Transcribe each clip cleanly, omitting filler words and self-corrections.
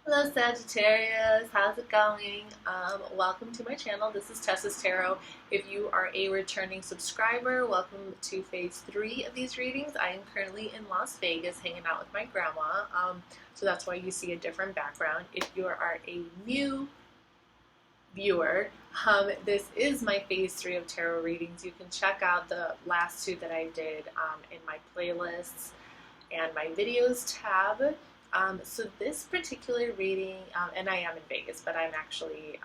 Hello Sagittarius, how's it going? Welcome to my channel. This is Tessa's Tarot. If you are a returning subscriber, welcome to phase 3 of these readings. I am currently in Las Vegas hanging out with my grandma, so that's why you see a different background. If you are a new viewer, this is my phase 3 of tarot readings. You can check out the last two that I did in my playlists and my videos tab. So this particular reading, and I am in Vegas, but I'm actually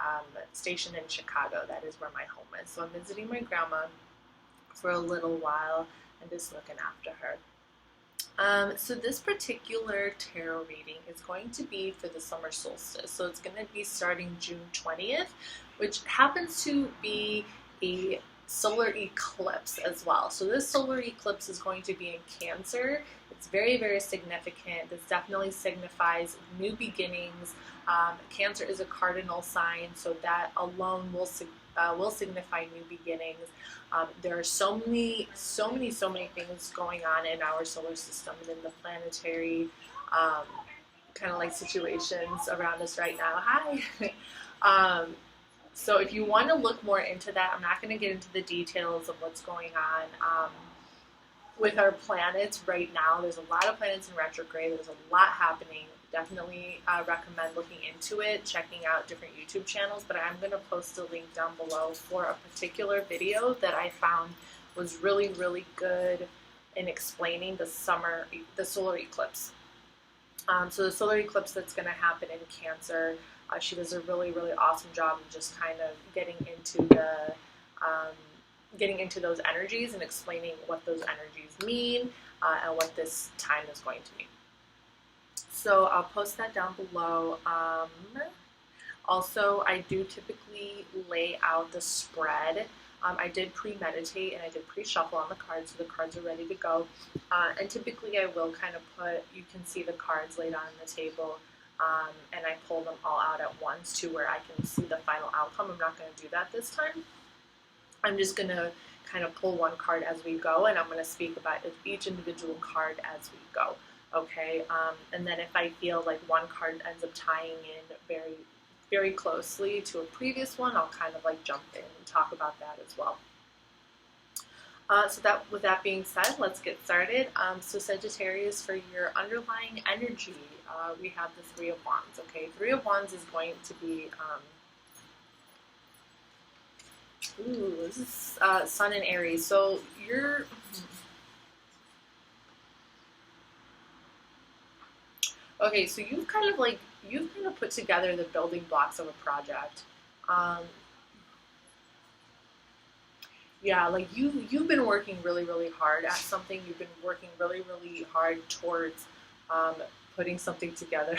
stationed in Chicago. That is where my home is. So I'm visiting my grandma for a little while and just looking after her. So this particular tarot reading is going to be for the summer solstice. So it's going to be starting June 20th, which happens to be a solar eclipse as well. So this solar eclipse is going to be in Cancer. It's very, very significant. This definitely signifies new beginnings. Cancer is a cardinal sign, so that alone will signify new beginnings. There are so many things going on in our solar system and in the planetary kind of like situations around us right now. Hi. So if you want to look more into that, I'm not going to get into the details of what's going on with our planets right now. There's a lot of planets in retrograde. There's a lot happening. Definitely recommend looking into it, checking out different YouTube channels, but I'm going to post a link down below for a particular video that I found was really, really good in explaining the solar eclipse. So the solar eclipse that's going to happen in Cancer, she does a really, really awesome job of just kind of getting into those energies and explaining what those energies mean and what this time is going to mean. So I'll post that down below. Also, I do typically lay out the spread. I did pre-meditate and I did pre-shuffle on the cards, so the cards are ready to go. And typically I will kind of you can see the cards laid on the table, and I pull them all out at once to where I can see the final outcome. I'm not going to do that this time. I'm just going to kind of pull one card as we go, and I'm going to speak about each individual card as we go. Okay, and then if I feel like one card ends up tying in very, very closely to a previous one, I'll kind of like jump in and talk about that as well. With that being said, let's get started. So Sagittarius, for your underlying energy, we have the Three of Wands. Okay, Three of Wands is going to be this is Sun in Aries. So you're okay. So you've kind of put together the building blocks of a project. Yeah, like you've been working really, really hard at something. You've been working really, really hard towards putting something together.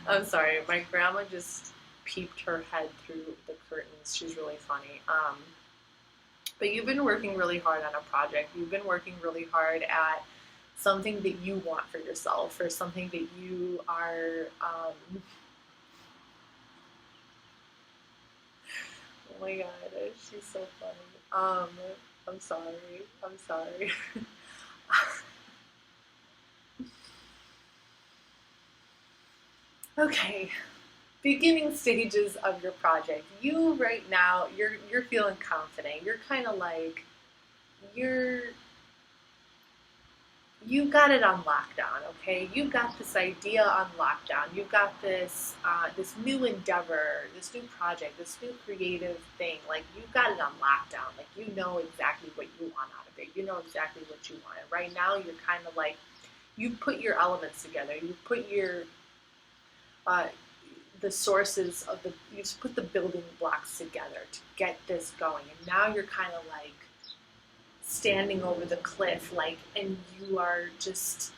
I'm sorry, my grandma just peeped her head through the curtains. She's really funny. But you've been working really hard on a project. You've been working really hard at something that you want for yourself, or something that you are oh my god, she's so funny. I'm sorry. Okay, beginning stages of your project. You right now, you're feeling confident. You're kind of like you got it on lockdown. Okay, you got this idea on lockdown. You've got this this new endeavor, this new project, this new creative thing. Like you've got it on lockdown. Like you know exactly what you want out of it. You know exactly what you want. And right now, you're kind of like you've put your elements together. You've put your the sources of you've put the building blocks together to get this going, and now you're kind of like standing over the cliff, like, and you are just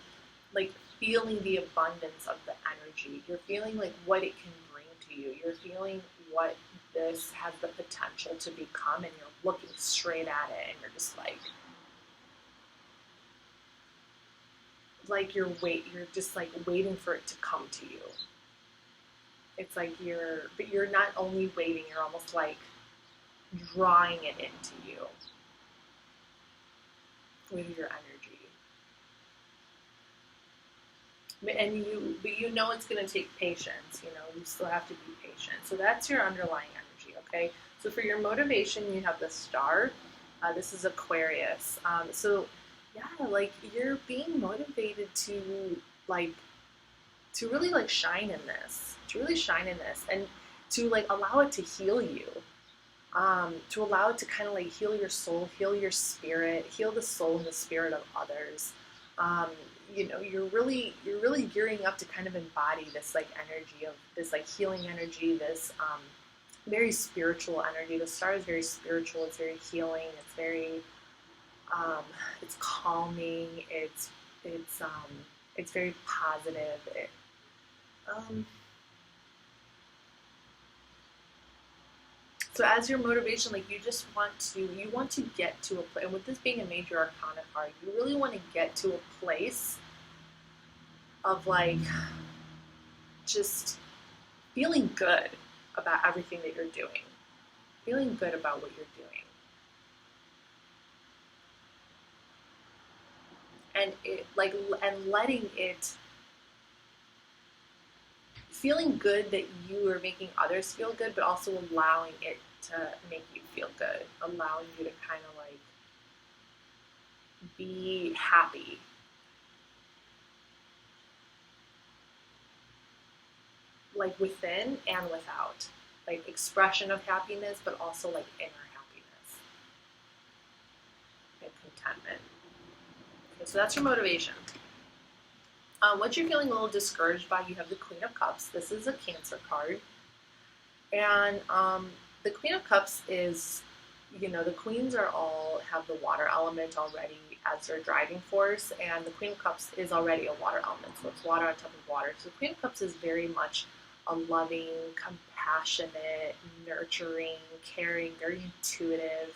like feeling the abundance of the energy. You're feeling like what it can bring to you. You're feeling what this has the potential to become, and you're looking straight at it, and you're just like you're just like waiting for it to come to you. It's like but you're not only waiting, you're almost like drawing it into you with your energy. but you know it's going to take patience. You know, you still have to be patient. So that's your underlying energy. Okay. So for your motivation, you have the star. This is Aquarius. So yeah, like you're being motivated to like to really like shine in this, to really shine in this, and to like allow it to heal you. To allow it to kind of like heal your soul, heal your spirit, heal the soul and the spirit of others. Um, you know, you're really gearing up to kind of embody this like energy of this like healing energy, this very spiritual energy. The star is very spiritual. It's very healing. Um, it's calming. It's very positive. Um, So as your motivation, like you want to get to a place, and with this being a major arcana card, you really want to get to a place of like just feeling good about everything that you're doing, feeling good about what you're doing, and letting it, feeling good that you are making others feel good, but also allowing it to make you feel good, allowing you to kind of be happy. Like within and without, like expression of happiness, but also like inner happiness and contentment. Okay, so that's your motivation. What you're feeling a little discouraged by, you have the Queen of Cups. This is a Cancer card, and the Queen of Cups is, you know, the queens are all have the water element already as their driving force, and the Queen of Cups is already a water element, so it's water on top of water. So the Queen of Cups is very much a loving, compassionate, nurturing, caring, very intuitive,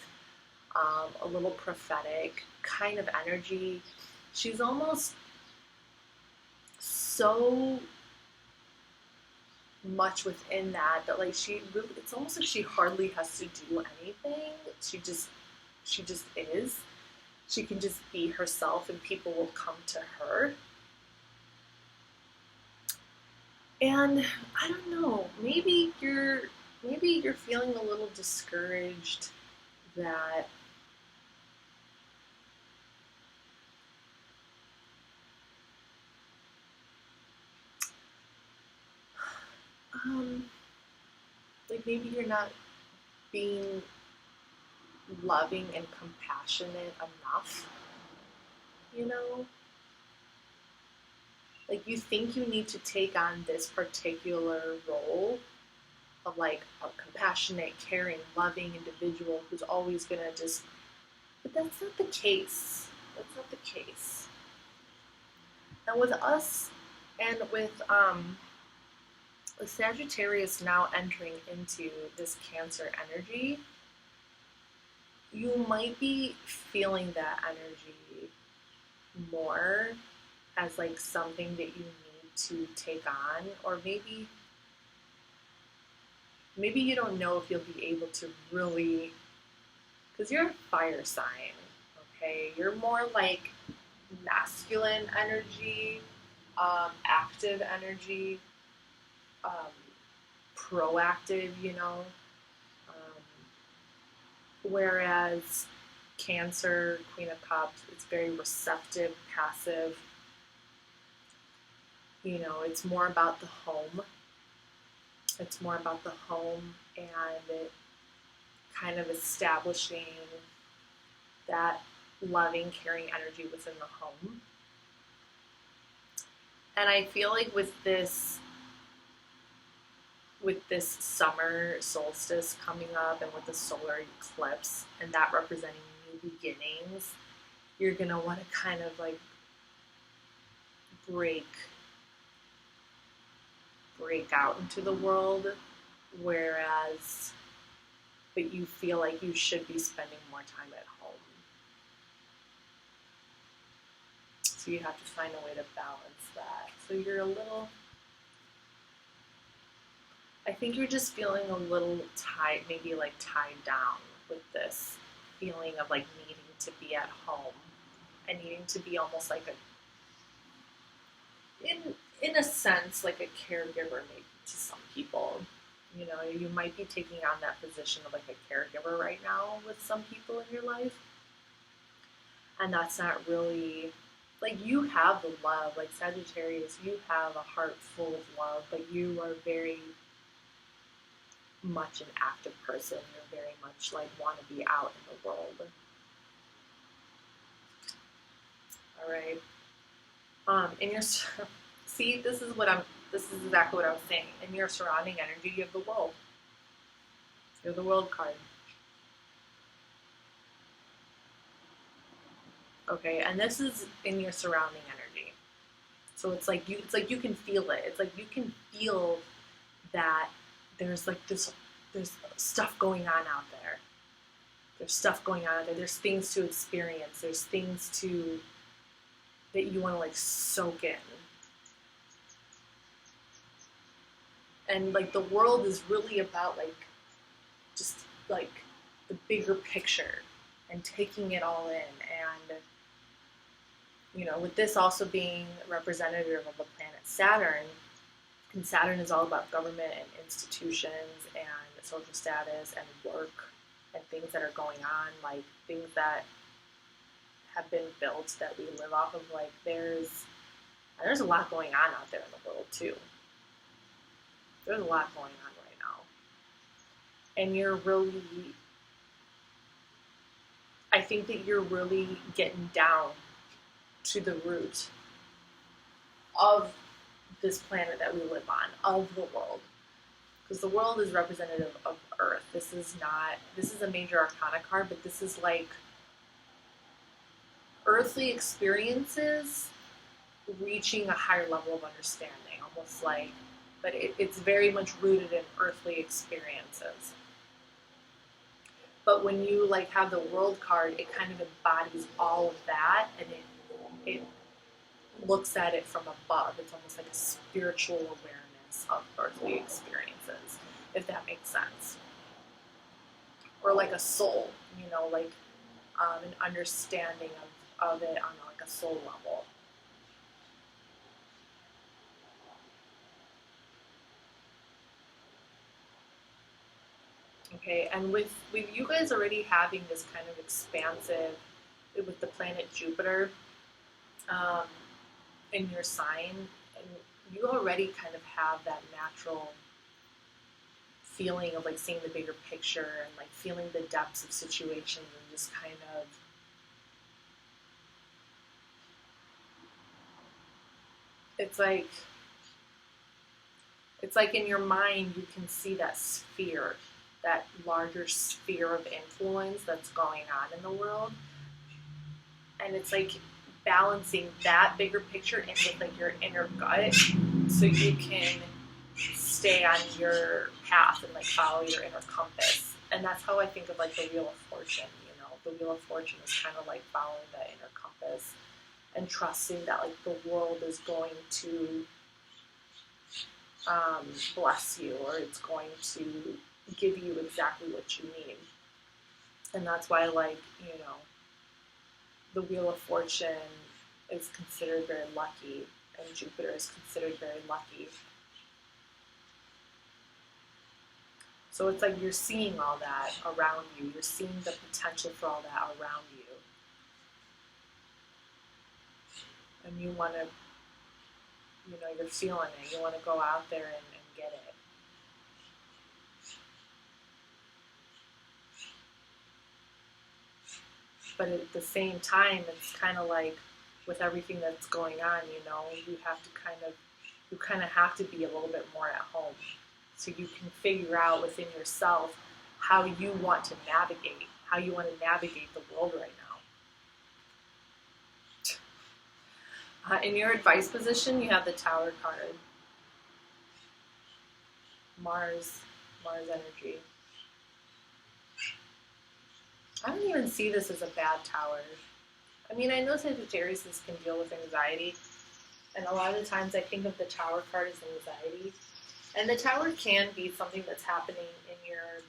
a little prophetic kind of energy. She's almost so much within that like she really, it's almost like she hardly has to do anything. She just is. She can just be herself and people will come to her. And I don't know, maybe you're feeling a little discouraged that like maybe you're not being loving and compassionate enough, you know? Like you think you need to take on this particular role of like a compassionate, caring, loving individual who's always gonna just, but that's not the case. That's not the case. And with us, and with Sagittarius now entering into this Cancer energy, you might be feeling that energy more as like something that you need to take on, or maybe you don't know if you'll be able to really, because you're a fire sign, okay? You're more like masculine energy, active energy, um, proactive, you know. Whereas Cancer, Queen of Cups, it's very receptive, passive. You know, it's more about the home. It's more about the home and kind of establishing that loving, caring energy within the home. And I feel like with this summer solstice coming up and with the solar eclipse and that representing new beginnings, you're going to want to kind of like break out into the world, whereas but you feel like you should be spending more time at home. So you have to find a way to balance that. So you're a little, I think you're just feeling a little tied, maybe like tied down with this feeling of like needing to be at home and needing to be almost like in a sense, like a caregiver maybe to some people. You know, you might be taking on that position of like a caregiver right now with some people in your life. And that's not really, like, you have the love, like Sagittarius, you have a heart full of love, but you are very much an active person. You're very much like want to be out in the world. All right. In your see, this is exactly what I was saying. In your surrounding energy, you have the world. You're the world card. Okay, and this is in your surrounding energy. So it's like you can feel it. It's like you can feel that there's like there's stuff going on out there. There's stuff going on out there. There's things to experience. There's things that you want to like soak in. And like the world is really about like just like the bigger picture and taking it all in. And you know, with this also being representative of the planet Saturn, and Saturn is all about government and institutions and social status and work and things that are going on, like things that have been built that we live off of. Like there's a lot going on out there in the world too. There's a lot going on right now. And I think that you're really getting down to the root of this planet that we live on, of the world. Because the world is representative of Earth. This is a major arcana card, but this is like earthly experiences reaching a higher level of understanding, almost like, but it's very much rooted in earthly experiences. But when you like have the world card, it kind of embodies all of that, and it looks at it from above. It's almost like a spiritual awareness of earthly experiences, if that makes sense. Or like a soul, you know, like an understanding of it on like a soul level. Okay, and with you guys already having this kind of expansive, with the planet Jupiter in your sign, and you already kind of have that natural feeling of like seeing the bigger picture and like feeling the depths of situations and just kind of it's like in your mind you can see that sphere, that larger sphere of influence that's going on in the world, and it's like balancing that bigger picture in with like your inner gut so you can stay on your path and like follow your inner compass. And that's how I think of like the Wheel of Fortune. You know, the Wheel of Fortune is kind of like following that inner compass and trusting that like the world is going to bless you, or it's going to give you exactly what you need. And that's why, like, you know, the Wheel of Fortune is considered very lucky, and Jupiter is considered very lucky. So it's like you're seeing all that around you. You're seeing the potential for all that around you. And you want to, you know, you're feeling it. You want to go out there and get it. But at the same time, it's kind of like with everything that's going on, you know, you kind of have to be a little bit more at home. So you can figure out within yourself how you want to navigate the world right now. In your advice position, you have the Tower card. Mars energy. I don't even see this as a bad tower. I mean, I know Sagittarius can deal with anxiety, and a lot of the times I think of the Tower card as anxiety. And the Tower can be something that's happening in your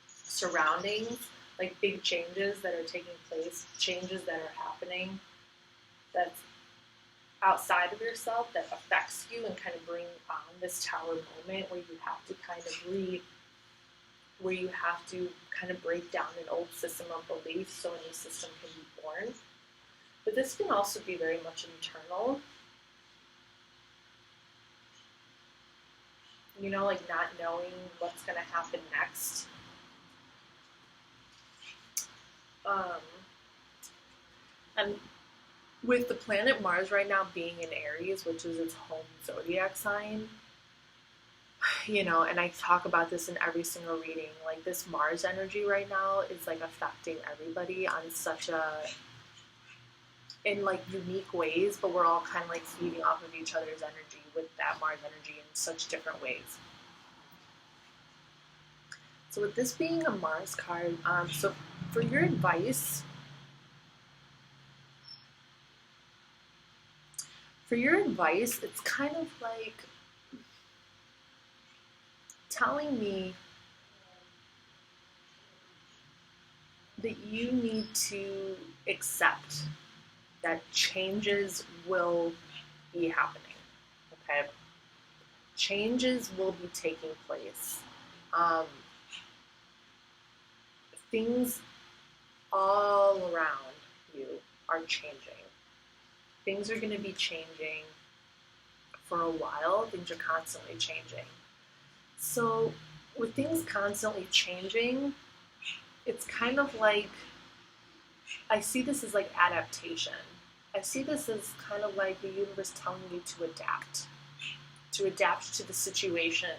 surroundings, like big changes that are taking place, changes that are happening. outside of yourself that affects you and kind of bring on this tower moment where you have to kind of where you have to kind of break down an old system of belief so a new system can be born. But this can also be very much internal. You know, like not knowing what's going to happen next. And with the planet Mars right now being in Aries, which is its home zodiac sign, you know, and I talk about this in every single reading, like this Mars energy right now is like affecting everybody on such in like unique ways, but we're all kind of like feeding off of each other's energy with that Mars energy in such different ways. So with this being a Mars card, so for your advice, it's kind of like telling me that you need to accept that changes will be happening, okay? Changes will be taking place. Things all around you are changing. Things are going to be changing for a while. Things are constantly changing. So with things constantly changing, it's kind of like, I see this as like adaptation. I see this as kind of like the universe telling you to adapt to the situation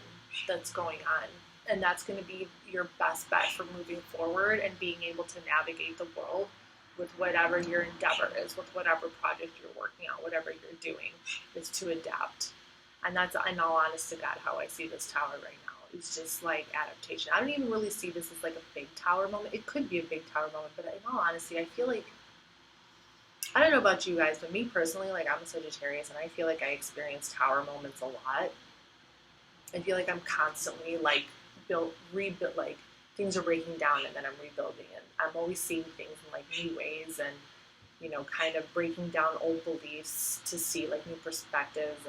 that's going on. And that's going to be your best bet for moving forward and being able to navigate the world with whatever your endeavor is, with whatever project you're working on, whatever you're doing, is to adapt. And that's, in all honest to God, how I see this tower right now. It's just like adaptation. I don't even really see this as like a big tower moment. It could be a big tower moment, but in all honesty, I feel like, I don't know about you guys, but me personally, like I'm a Sagittarius, and I feel like I experience tower moments a lot. I feel like I'm constantly like rebuild, like things are breaking down and then I'm rebuilding, and I'm always seeing things in like new ways, and you know, kind of breaking down old beliefs to see like new perspectives,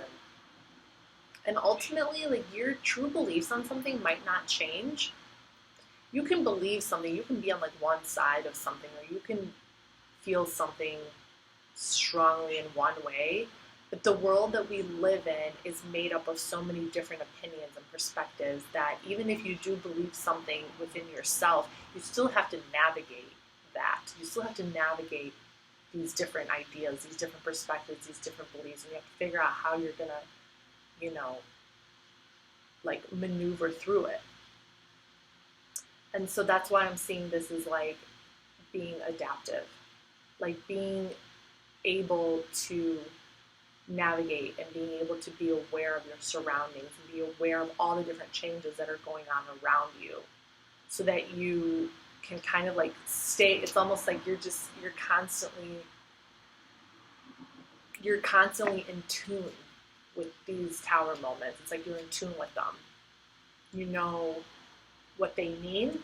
and ultimately like your true beliefs on something might not change. You can believe something, you can be on like one side of something, or you can feel something strongly in one way, but the world that we live in is made up of so many different opinions and perspectives that even if you do believe something within yourself, you still have to navigate that. You still have to navigate these different ideas, these different perspectives, these different beliefs, and you have to figure out how you're gonna, you know, like maneuver through it. And so that's why I'm seeing this as like being adaptive, like being able to navigate and being able to be aware of your surroundings and be aware of all the different changes that are going on around you, so that you can kind of like stay, it's almost like you're constantly in tune with these tower moments. It's like you're in tune with them. You know what they mean.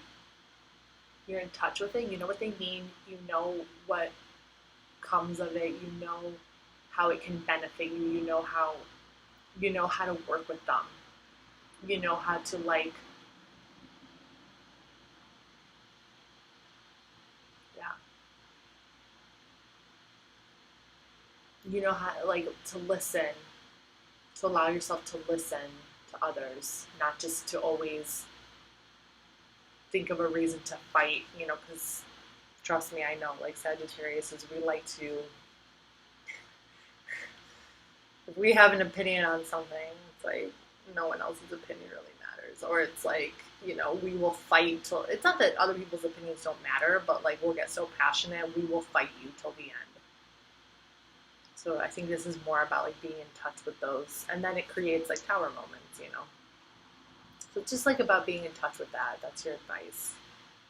You're in touch with it. You know what they mean. You know what comes of it. You know how it can benefit you. You know how to work with them. You know how to like, yeah. You know how like to listen, to allow yourself to listen to others, not just to always think of a reason to fight, you know, because trust me, I know, like Sagittarius is, we like to, if we have an opinion on something, it's like no one else's opinion really matters. Or it's like, you know, we will fight till, it's not that other people's opinions don't matter, but like we'll get so passionate, we will fight you till the end. So I think this is more about like being in touch with those, and then it creates like tower moments, you know. So it's just like about being in touch with that. That's your advice.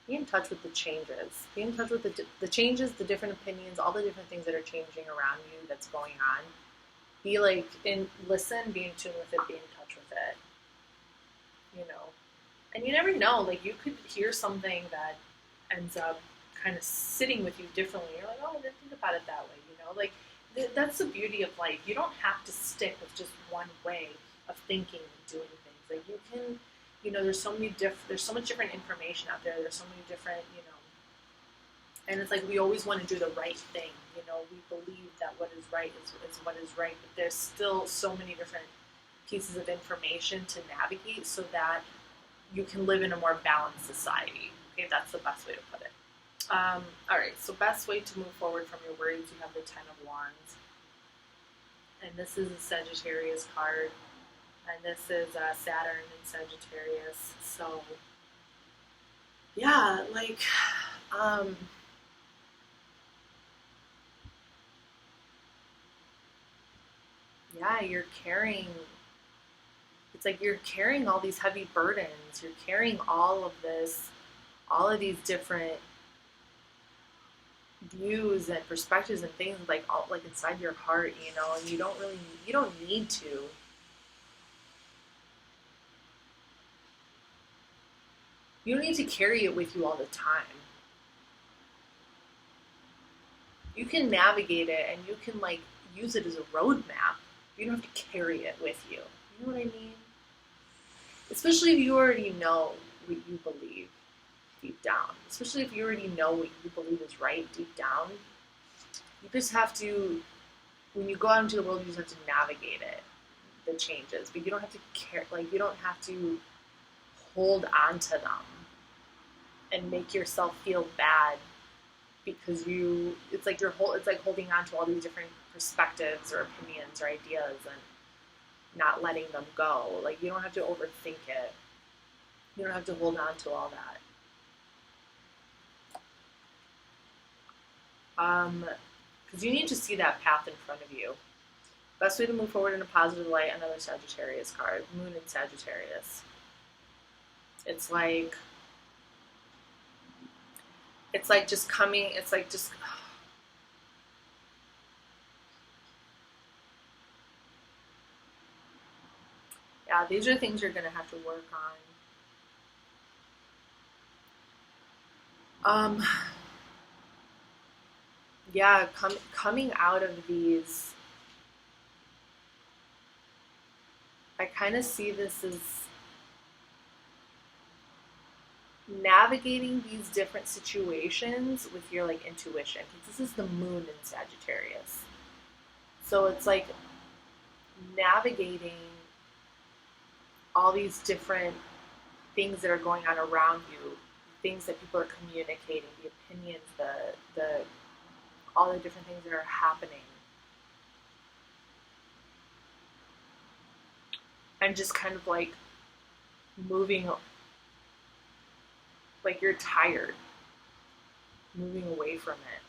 Be in touch with the changes. Be in touch with the changes, the different opinions, all the different things that are changing around you that's going on. Be like, listen, be in tune with it, be in touch with it. You know. And you never know, like you could hear something that ends up kind of sitting with you differently. You're like, oh, I didn't think about it that way, you know? Like that's the beauty of life. You don't have to stick with just one way of thinking and doing things. Like you can, there's so much different information out there. There's so many different, and it's like we always want to do the right thing. We believe that what is right is what is right, but there's still so many different pieces of information to navigate so that you can live in a more balanced society. Okay, that's the best way to put it. All right, so best way to move forward from your worries, you have the Ten of Wands. And this is a Sagittarius card. And this is Saturn in Sagittarius. So, yeah, like, yeah, you're carrying, it's like you're carrying all these heavy burdens. You're carrying all of these different views and perspectives and things like all like inside your heart, and you don't need to. You don't need to carry it with you all the time. You can navigate it and you can like use it as a roadmap. You don't have to carry it with you. You know what I mean? Especially if you already know what you believe deep down. Especially if you already know what you believe is right deep down. You just have to, when you go out into the world, you just have to navigate it, the changes. But you don't have to care, like you don't have to hold on to them and make yourself feel bad because it's like holding on to all these different perspectives or opinions or ideas and not letting them go. Like you don't have to overthink it. You don't have to hold on to all that. Because you need to see that path in front of you. Best way to move forward in a positive light, another Sagittarius card, Moon in Sagittarius. It's like just coming, it's like just, yeah, these are things you're going to have to work on. Yeah, coming out of these, I kind of see this as navigating these different situations with your like intuition, because this is the Moon in Sagittarius. So it's like navigating all these different things that are going on around you, things that people are communicating, the opinions, the all the different things that are happening. And just kind of like moving, like you're tired, moving away from it.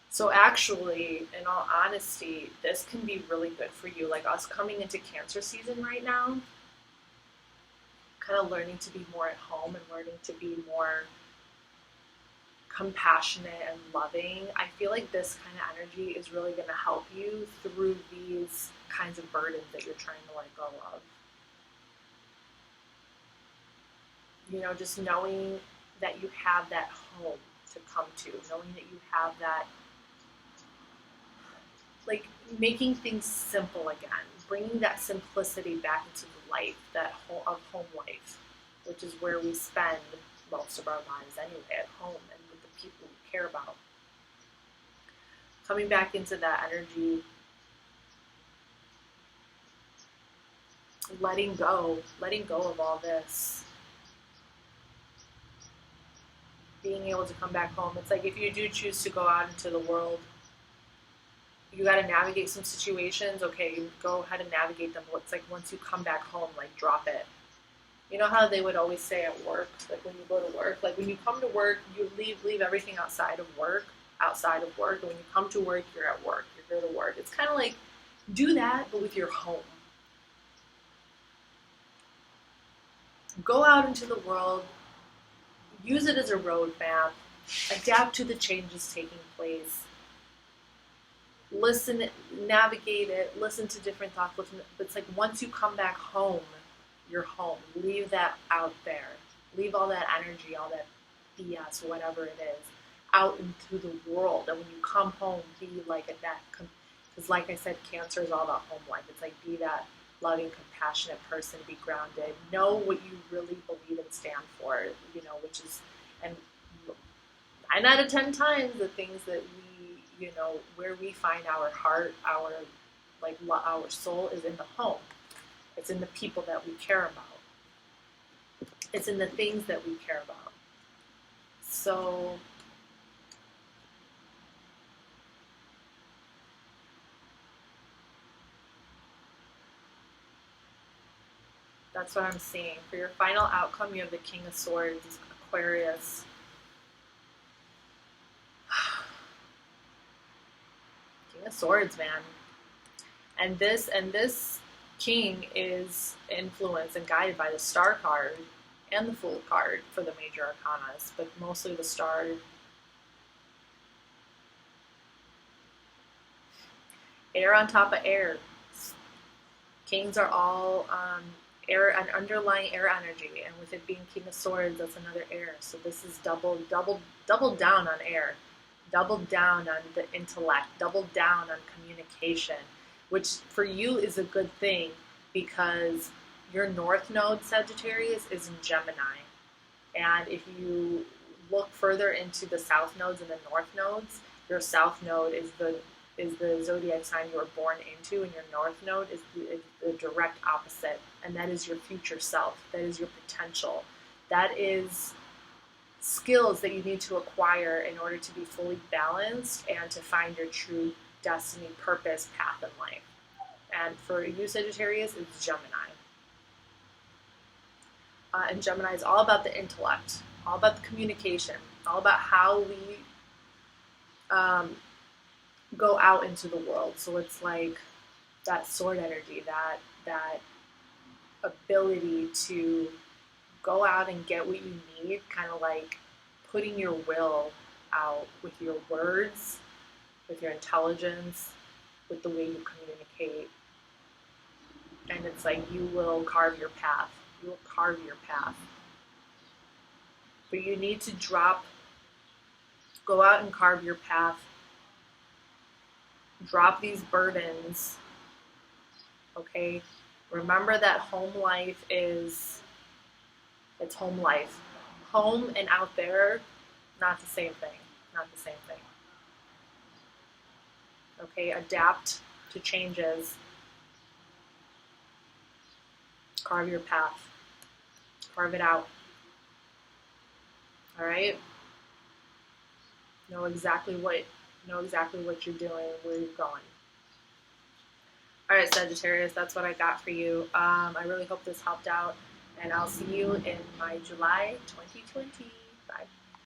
So actually, in all honesty, this can be really good for you. Like us coming into Cancer season right now, kind of learning to be more at home and learning to be more compassionate and loving. I feel like this kind of energy is really going to help you through these kinds of burdens that you're trying to let go of. Just knowing that you have that home to come to, knowing that you have that, like making things simple again, bringing that simplicity back into the life, that of home life, which is where we spend most of our lives anyway, at home and with the people we care about. Coming back into that energy, letting go of all this, being able to come back home. It's like if you do choose to go out into the world, you got to navigate some situations. Okay, you go ahead and navigate them. It's like once you come back home, like drop it. You know how they would always say at work, like when you go to work, like when you come to work, you leave everything outside of work. And when you come to work, you're at work. You're here to work. It's kind of like do that, but with your home. Go out into the world. Use it as a roadmap. Adapt to the changes taking place. Listen, navigate it, listen to different thoughts. But it's like once you come back home, you're home. Leave that out there. Leave all that energy, all that BS, whatever it is, out into the world, and when you come home, be like at that, because like I said, Cancer is all about home life. It's like be that loving, compassionate person, be grounded, know what you really believe and stand for, you know, which is, and 9 out of 10 times the things that we, you know, where we find our heart, our like our soul is in the home. It's in the people that we care about. It's in the things that we care about. So that's what I'm seeing. For your final outcome, you have the King of Swords, Aquarius. King of Swords, man. And this King is influenced and guided by the Star card and the Fool card for the major arcanas, but mostly the Star. Air on top of air. Kings are all air, an underlying air energy, and with it being King of Swords, that's another air. So this is double down on air, double down on the intellect, double down on communication, which for you is a good thing because your North Node, Sagittarius, is in Gemini. And if you look further into the South Nodes and the North Nodes, your South Node is the zodiac sign you were born into, and your North Node is the direct opposite, and that is your future self. That is your potential. That is skills that you need to acquire in order to be fully balanced and to find your true destiny, purpose, path in life. And for you, Sagittarius, it's Gemini. And Gemini is all about the intellect, all about the communication, all about how we go out into the world. So it's like that sword energy, that ability to go out and get what you need, kind of like putting your will out with your words, with your intelligence, with the way you communicate. And it's like you will carve your path. You will carve your path. But you need to go out and carve your path. Drop these burdens, okay? Remember that home life it's home life. Home and out there, not the same thing. Not the same thing. Okay, adapt to changes. Carve your path. Carve it out. All right? Know exactly what you're doing, where you're going. All right, Sagittarius, that's what I got for you. I really hope this helped out, and I'll see you in my July 2020. Bye.